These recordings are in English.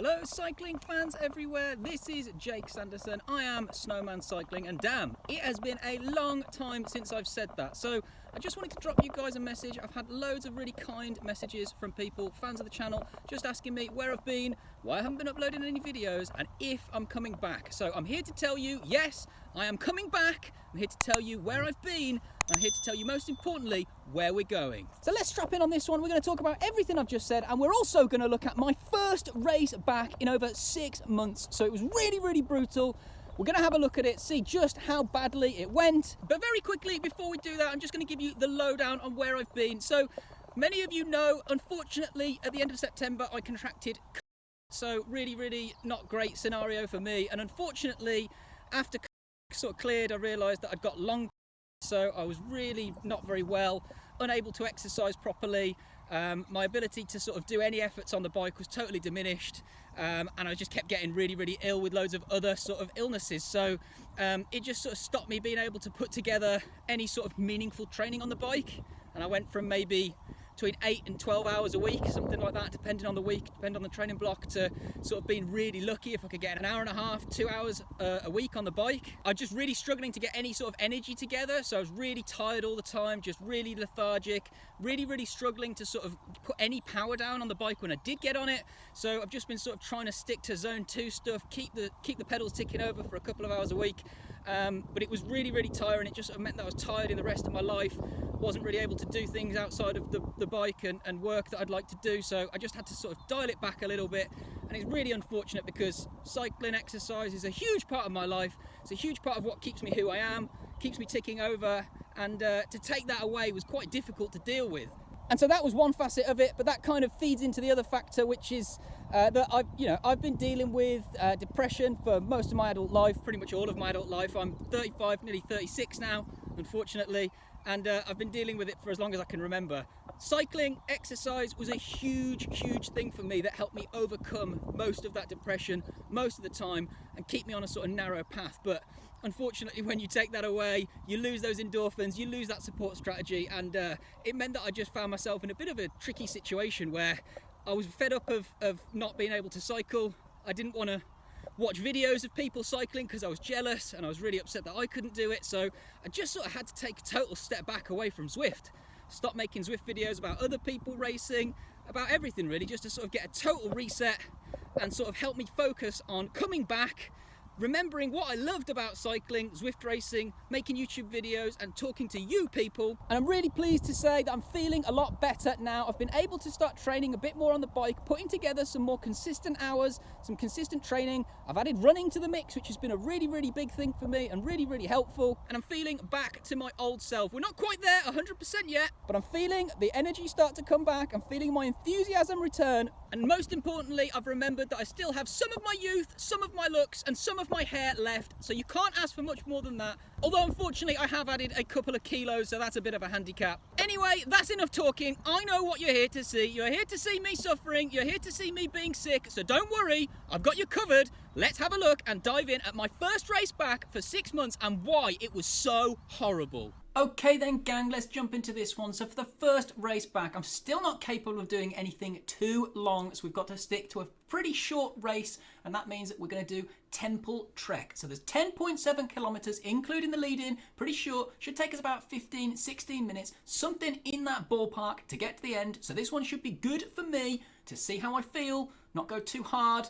Hello cycling fans everywhere, this is Jake Sanderson. I am Snowman Cycling, and damn, it has been a long time since I've said that. So I just wanted to drop you guys a message. I've had loads of really kind messages from people, fans of the channel, just asking me where I've been, why I haven't been uploading any videos, and if I'm coming back. So I'm here to tell you, yes, I am coming back. I'm here to tell you where I've been. I'm here to tell you, most importantly, where we're going. So let's strap in on this one. We're going to talk about everything I've just said, and we're also going to look at my first race back in over 6 months. So it was really, really brutal. We're going to have a look at it, see just how badly it went. But very quickly, before we do that, I'm just going to give you the lowdown on where I've been. So many of you know, unfortunately, at the end of September, I contracted COVID. So really, really not great scenario for me. And unfortunately, after COVID sort of cleared, I realised that I'd got long. So I was really not very well, unable to exercise properly. My ability to sort of do any efforts on the bike was totally diminished, and I just kept getting really, really ill with loads of other sort of illnesses. So it just sort of stopped me being able to put together any sort of meaningful training on the bike. And I went from maybe between 8 and 12 hours a week, something like that, depending on the week, depending on the training block, to sort of being really lucky if I could get an hour and a half, 2 hours a week on the bike. I was just really struggling to get any sort of energy together, so I was really tired all the time, just really lethargic, really, really struggling to sort of put any power down on the bike when I did get on it. So I've just been sort of trying to stick to zone 2 stuff, keep the pedals ticking over for a couple of hours a week. But it was really, really tiring. It just sort of meant that I was tired in the rest of my life. Wasn't really able to do things outside of the bike and work that I'd like to do. So I just had to sort of dial it back a little bit. And it's really unfortunate because cycling, exercise is a huge part of my life. It's a huge part of what keeps me who I am, keeps me ticking over. And to take that away was quite difficult to deal with. And so that was one facet of it, but that kind of feeds into the other factor, which is that I've been dealing with depression for most of my adult life, pretty much all of my adult life. I'm 35, nearly 36 now, unfortunately, and I've been dealing with it for as long as I can remember. Cycling, exercise was a huge, huge thing for me that helped me overcome most of that depression most of the time and keep me on a sort of narrow path. But unfortunately, when you take that away, you lose those endorphins, you lose that support strategy, and it meant that I just found myself in a bit of a tricky situation where I was fed up of not being able to cycle. I didn't want to watch videos of people cycling because I was jealous and I was really upset that I couldn't do it. So I just sort of had to take a total step back away from Zwift. Stop making Zwift videos about other people racing, about everything really, just to sort of get a total reset and sort of help me focus on coming back, remembering what I loved about cycling, Zwift racing, making YouTube videos and talking to you people. And I'm really pleased to say that I'm feeling a lot better now. I've been able to start training a bit more on the bike, putting together some more consistent hours, some consistent training. I've added running to the mix, which has been a really, really big thing for me and really, really helpful. And I'm feeling back to my old self. We're not quite there 100% yet, but I'm feeling the energy start to come back. I'm feeling my enthusiasm return. And most importantly, I've remembered that I still have some of my youth, some of my looks, and some of my hair left. So you can't ask for much more than that. Although unfortunately, I have added a couple of kilos, so that's a bit of a handicap. Anyway, that's enough talking. I know what you're here to see. You're here to see me suffering. You're here to see me being sick. So don't worry, I've got you covered. Let's have a look and dive in at my first race back for 6 months and why it was so horrible. Okay then gang, let's jump into this one. So for the first race back, I'm still not capable of doing anything too long, so we've got to stick to a pretty short race, and that means that we're going to do Temple Trek. So there's 10.7 kilometers, including the lead-in, pretty short, should take us about 15, 16 minutes, something in that ballpark to get to the end. So this one should be good for me to see how I feel, not go too hard,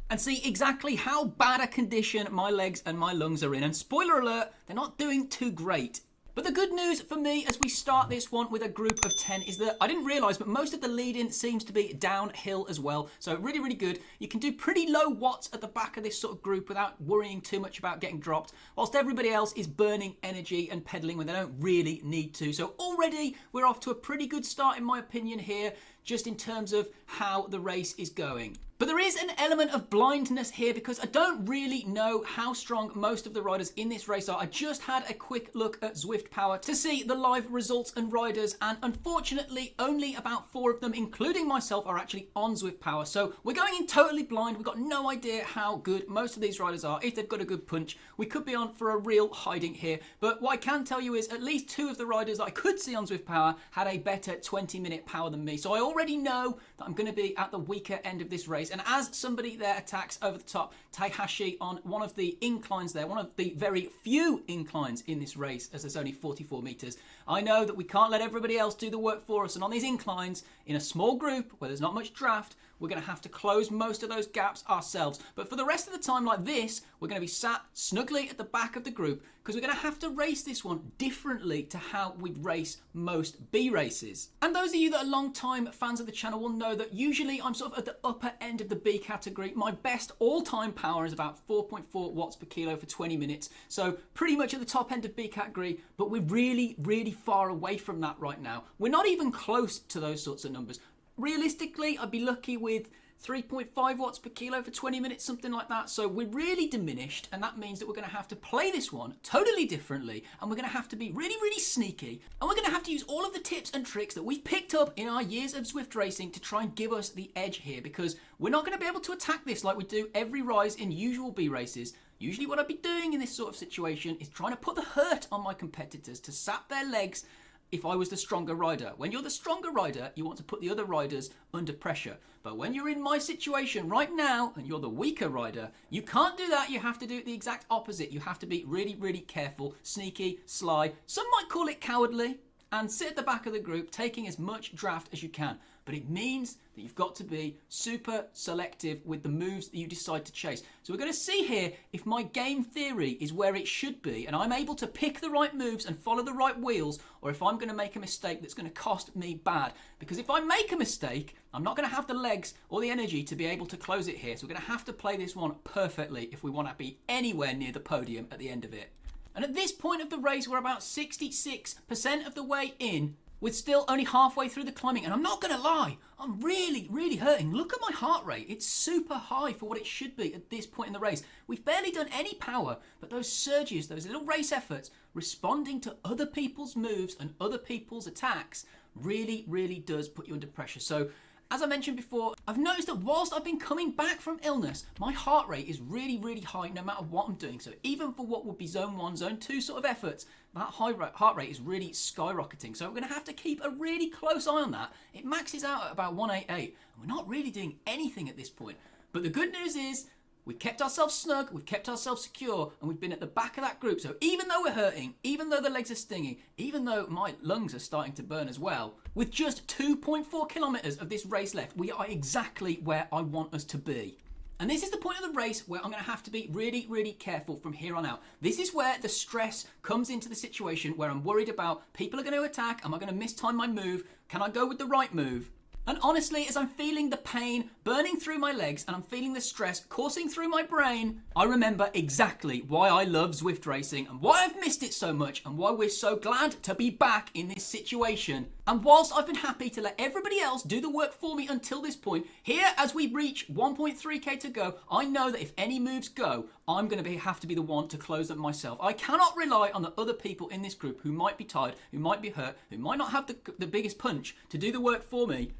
and see exactly how bad a condition my legs and my lungs are in. And spoiler alert, they're not doing too great. But the good news for me as we start this one with a group of 10 is that I didn't realise, but most of the lead-in seems to be downhill as well. So really, really good. You can do pretty low watts at the back of this sort of group without worrying too much about getting dropped, whilst everybody else is burning energy and pedalling when they don't really need to. So already we're off to a pretty good start in my opinion here, just in terms of how the race is going. But there is an element of blindness here because I don't really know how strong most of the riders in this race are. I just had a quick look at Zwift Power to see the live results and riders, and unfortunately only about 4 of them, including myself, are actually on Zwift Power. So we're going in totally blind. We've got no idea how good most of these riders are, if they've got a good punch. We could be on for a real hiding here. But what I can tell you is at least 2 of the riders that I could see on Zwift Power had a better 20-minute power than me. So I already know that I'm going to be at the weaker end of this race. And as somebody there attacks over the top, Taihashi on one of the inclines there, one of the very few inclines in this race, as there's only 44 meters, I know that we can't let everybody else do the work for us. And on these inclines, in a small group where there's not much draft, we're going to have to close most of those gaps ourselves. But for the rest of the time like this, we're going to be sat snugly at the back of the group because we're going to have to race this one differently to how we'd race most B races. And those of you that are long-time fans of the channel will know that usually I'm sort of at the upper end of the B category. My best all-time power is about 4.4 watts per kilo for 20 minutes. So pretty much at the top end of B category, but we're really, really far away from that right now. We're not even close to those sorts of numbers. Realistically, I'd be lucky with 3.5 watts per kilo for 20 minutes, something like that. So we're really diminished, and that means that we're going to have to play this one totally differently, and we're going to have to be really, really sneaky, and we're going to have to use all of the tips and tricks that we've picked up in our years of Zwift racing to try and give us the edge here, because we're not going to be able to attack this like we do every rise in usual B races. Usually what I'd be doing in this sort of situation is trying to put the hurt on my competitors to sap their legs if I was the stronger rider. When you're the stronger rider, you want to put the other riders under pressure. But when you're in my situation right now and you're the weaker rider, you can't do that. You have to do the exact opposite. You have to be really, really careful, sneaky, sly. Some might call it cowardly, and sit at the back of the group taking as much draft as you can. But it means that you've got to be super selective with the moves that you decide to chase. So we're going to see here if my game theory is where it should be and I'm able to pick the right moves and follow the right wheels, or if I'm going to make a mistake that's going to cost me bad. Because if I make a mistake, I'm not going to have the legs or the energy to be able to close it here. So we're going to have to play this one perfectly if we want to be anywhere near the podium at the end of it. And at this point of the race, we're about 66% of the way in, with still only halfway through the climbing. And I'm not going to lie, I'm really, really hurting. Look at my heart rate. It's super high for what it should be at this point in the race. We've barely done any power, but those surges, those little race efforts, responding to other people's moves and other people's attacks really, really does put you under pressure. So, as I mentioned before, I've noticed that whilst I've been coming back from illness, my heart rate is really, really high no matter what I'm doing. So even for what would be zone 1, zone 2 sort of efforts, that heart rate is really skyrocketing. So we're going to have to keep a really close eye on that. It maxes out at about 188, and we're not really doing anything at this point. But the good news is, we've kept ourselves snug, we've kept ourselves secure, and we've been at the back of that group. So even though we're hurting, even though the legs are stinging, even though my lungs are starting to burn as well, with just 2.4 kilometers of this race left, we are exactly where I want us to be. And this is the point of the race where I'm going to have to be really, really careful from here on out. This is where the stress comes into the situation, where I'm worried about people are going to attack. Am I going to mistime my move? Can I go with the right move? And honestly, as I'm feeling the pain burning through my legs and I'm feeling the stress coursing through my brain, I remember exactly why I love Zwift racing and why I've missed it so much and why we're so glad to be back in this situation. And whilst I've been happy to let everybody else do the work for me until this point, here as we reach 1.3k to go, I know that if any moves go, I'm going to have to be the one to close them myself. I cannot rely on the other people in this group who might be tired, who might be hurt, who might not have the biggest punch to do the work for me.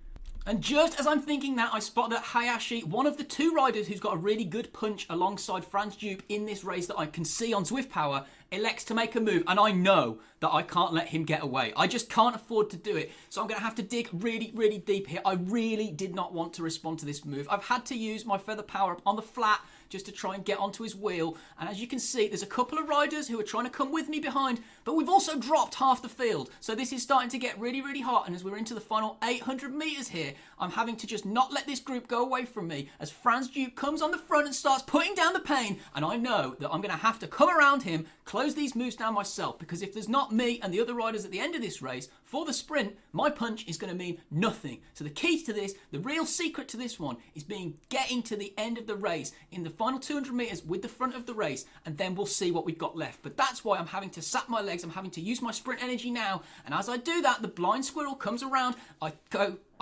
And just as I'm thinking that, I spot that Hayashi, one of the two riders who's got a really good punch alongside Franz Dupe in this race that I can see on Zwift Power, elects to make a move. And I know that I can't let him get away. I just can't afford to do it. So I'm going to have to dig really, really deep here. I really did not want to respond to this move. I've had to use my feather power up on the flat just to try and get onto his wheel. And as you can see, there's a couple of riders who are trying to come with me behind, but we've also dropped half the field. So this is starting to get really, really hot. And as we're into the final 800 meters here, I'm having to just not let this group go away from me as Franz Duke comes on the front and starts putting down the pain. And I know that I'm going to have to come around him, close these moves down myself, because if there's not me and the other riders at the end of this race for the sprint, my punch is going to mean nothing. So the key to this, the real secret to this one, is getting to the end of the race in the final 200 meters with the front of the race, and then we'll see what we've got left. But that's why I'm having to sap my legs. I'm having to use my sprint energy now, and as I do that, the blind squirrel comes around. I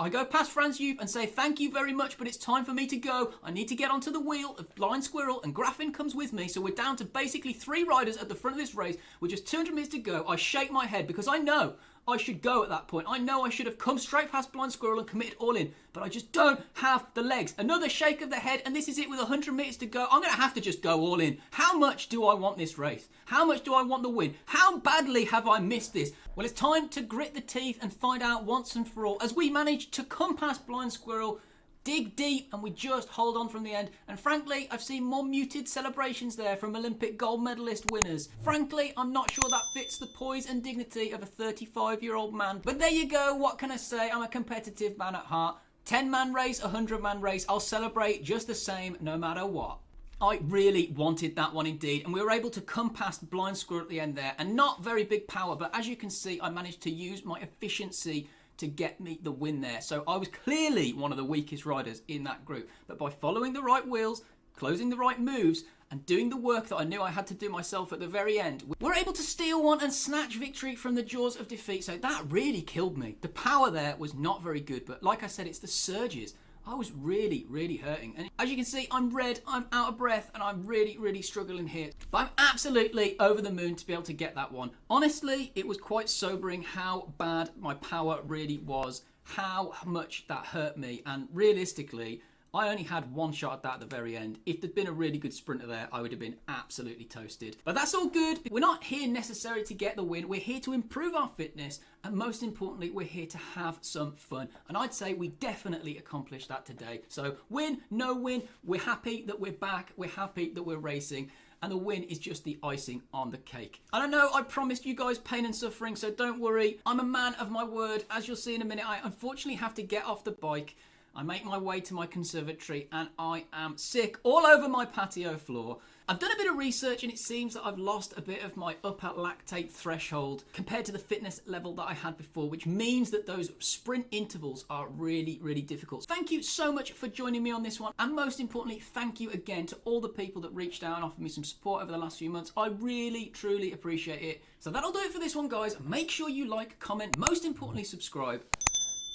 go past Franz Dupe and say thank you very much, but it's time for me to go. I need to get onto the wheel of Blind Squirrel, and Graffin comes with me. So we're down to basically 3 riders at the front of this race with just 200 meters to go. I shake my head because I know I should go at that point. I know I should have come straight past Blind Squirrel and committed all in, but I just don't have the legs. Another shake of the head, and this is it with 100 meters to go. I'm going to have to just go all in. How much do I want this race? How much do I want the win? How badly have I missed this? Well, it's time to grit the teeth and find out once and for all. As we manage to come past Blind Squirrel, dig deep and we just hold on from the end. And frankly, I've seen more muted celebrations there from Olympic gold medalist winners. Frankly, I'm not sure that fits the poise and dignity of a 35-year-old man. But there you go, what can I say? I'm a competitive man at heart. 10-man race, 100-man race, I'll celebrate just the same no matter what. I really wanted that one indeed, and we were able to come past Blind Squirrel at the end there, and not very big power, but as you can see, I managed to use my efficiency to get me the win there. So I was clearly one of the weakest riders in that group, but by following the right wheels, closing the right moves, and doing the work that I knew I had to do myself at the very end, we're able to steal one and snatch victory from the jaws of defeat. So that really killed me. The power there was not very good, but like I said, it's the surges. I was really, really hurting. And as you can see, I'm red, I'm out of breath, and I'm really, really struggling here. But I'm absolutely over the moon to be able to get that one. Honestly, it was quite sobering how bad my power really was, how much that hurt me, and realistically, I only had one shot at that at the very end. If there'd been a really good sprinter there, I would have been absolutely toasted. But that's all good. We're not here necessarily to get the win. We're here to improve our fitness. And most importantly, we're here to have some fun. And I'd say we definitely accomplished that today. So win, no win, we're happy that we're back. We're happy that we're racing. And the win is just the icing on the cake. And I know I promised you guys pain and suffering, so don't worry. I'm a man of my word. As you'll see in a minute, I unfortunately have to get off the bike. I make my way to my conservatory and I am sick all over my patio floor. I've done a bit of research and it seems that I've lost a bit of my upper lactate threshold compared to the fitness level that I had before, which means that those sprint intervals are really, really difficult. Thank you so much for joining me on this one. And most importantly, thank you again to all the people that reached out and offered me some support over the last few months. I really, truly appreciate it. So that'll do it for this one, guys. Make sure you like, comment, most importantly, subscribe.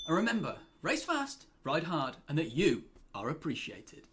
And remember, race fast, ride hard, and that you are appreciated.